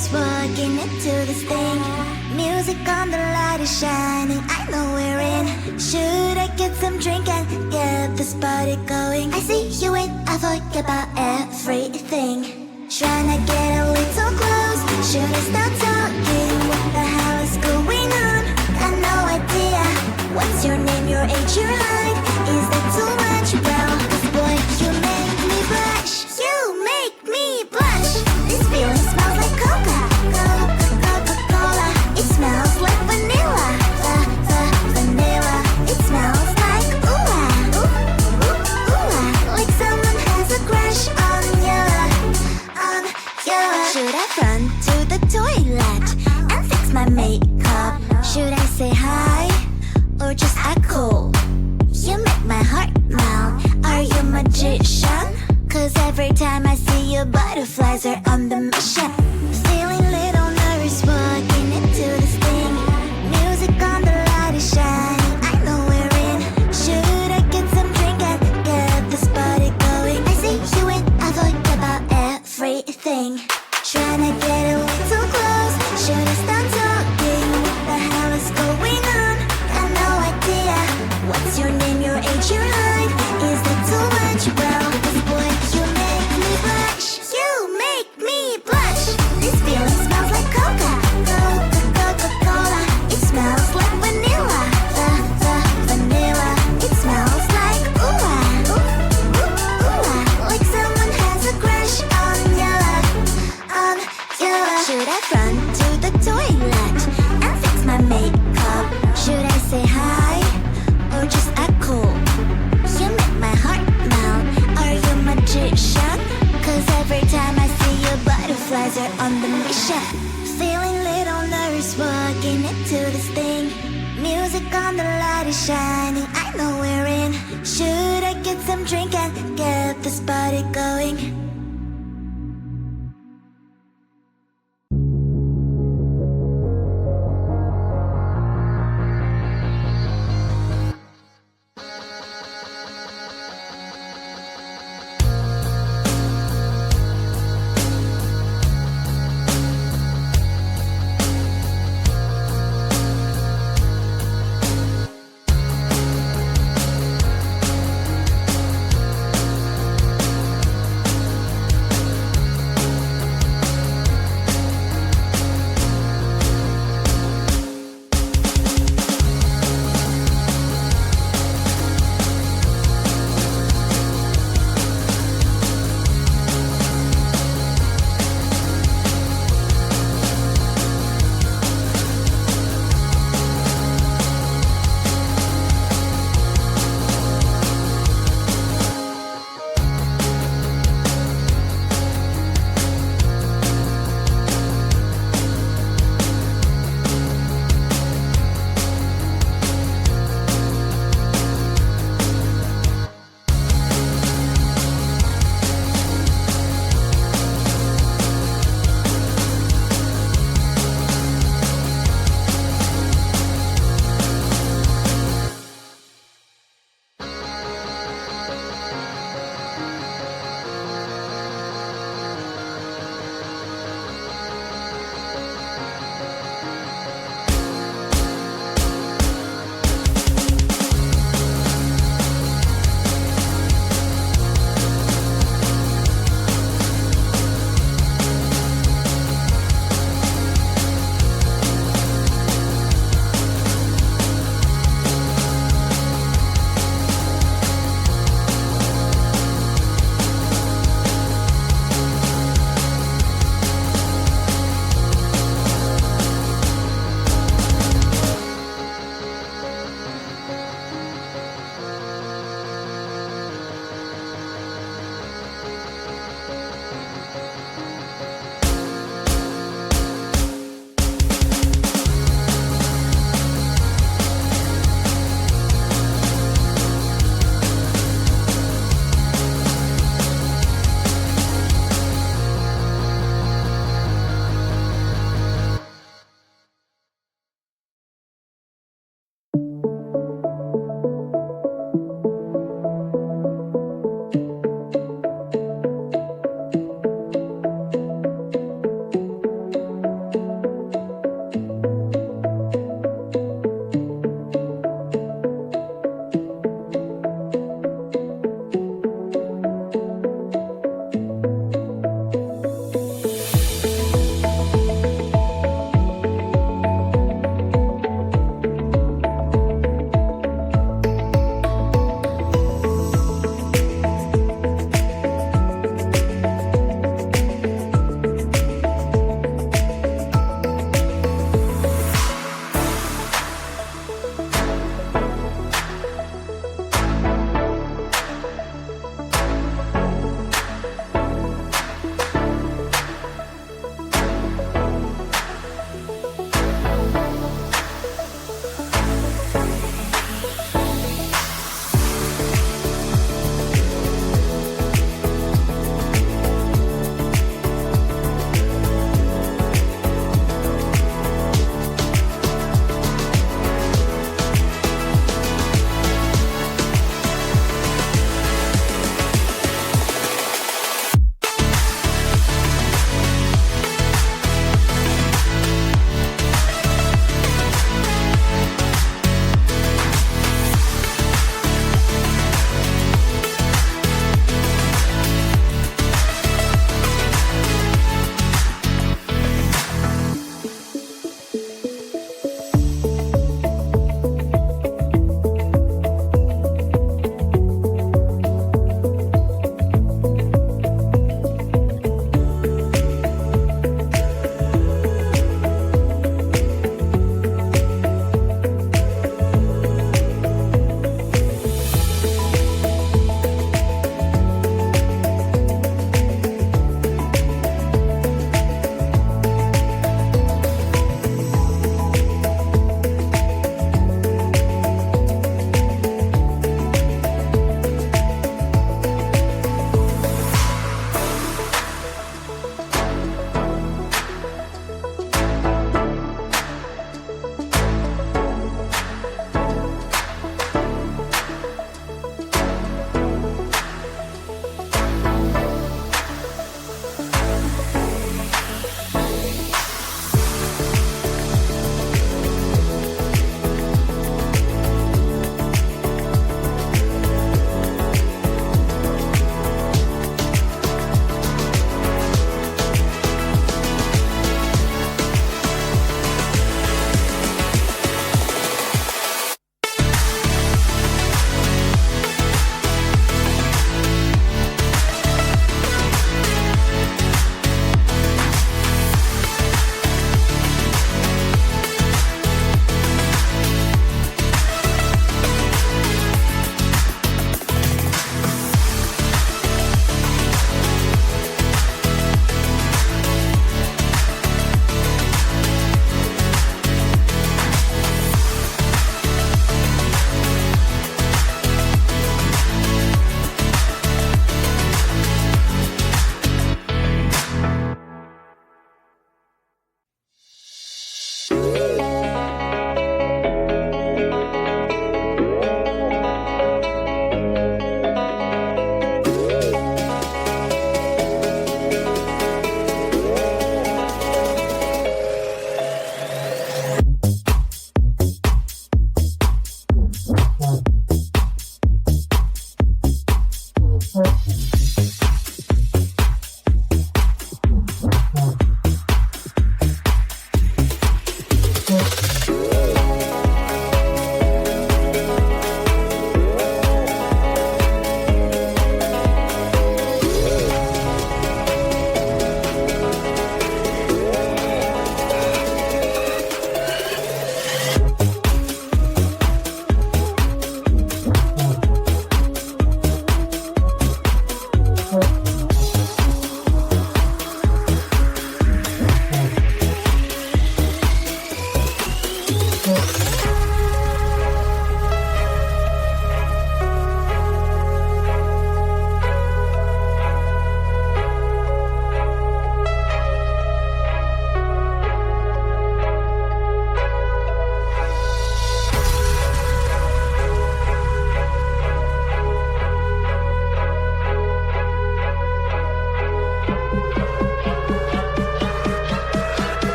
nervous walking into this thing. Music on, the light is shining, I know we're in. Should I get some drink and get this party going? I see you in, I forget about everything. Tryna get a little close, should I start talking? What the hell is going on? Got no idea. What's your name, your age, your height? Is that too much? Well, this boy, you make me blush. You make me blush. This feeling smells like Coca-Cola. It smells like vanilla. Vanilla. It smells like ooh-ah. Like someone has a crush on you. Should I run to the toilet and fix my makeup? Should I say hi or just act cool? You make my heart melt. Are you a magician? Cause every time I see you, butterflies are on the mission. Feeling little nervous walking into this thing. Music on, the light is shining, I know we're in. Should I get some drink and get this party going? I see you in, I forget about everything. Tryna get a little close, should I start talking? What the hell is going on? Got no idea. What's your name, your age, your height? Is that too much? Well, this boy, you make me blush. You make me blush. This feeling smells like Coca-Cola. It smells like vanilla. Vanilla. It smells like ooh-ah. Like someone has a crush on you. Should I run to the toilet and fix my makeup? Should I say hi or just act cool? You make my heart melt. Are you a magician? Cause every time I see you, butterflies are on the mission. Feeling little nervous walking into this thing. Music on, the light is shining, I know we're in. Should I get some drink and get this party going?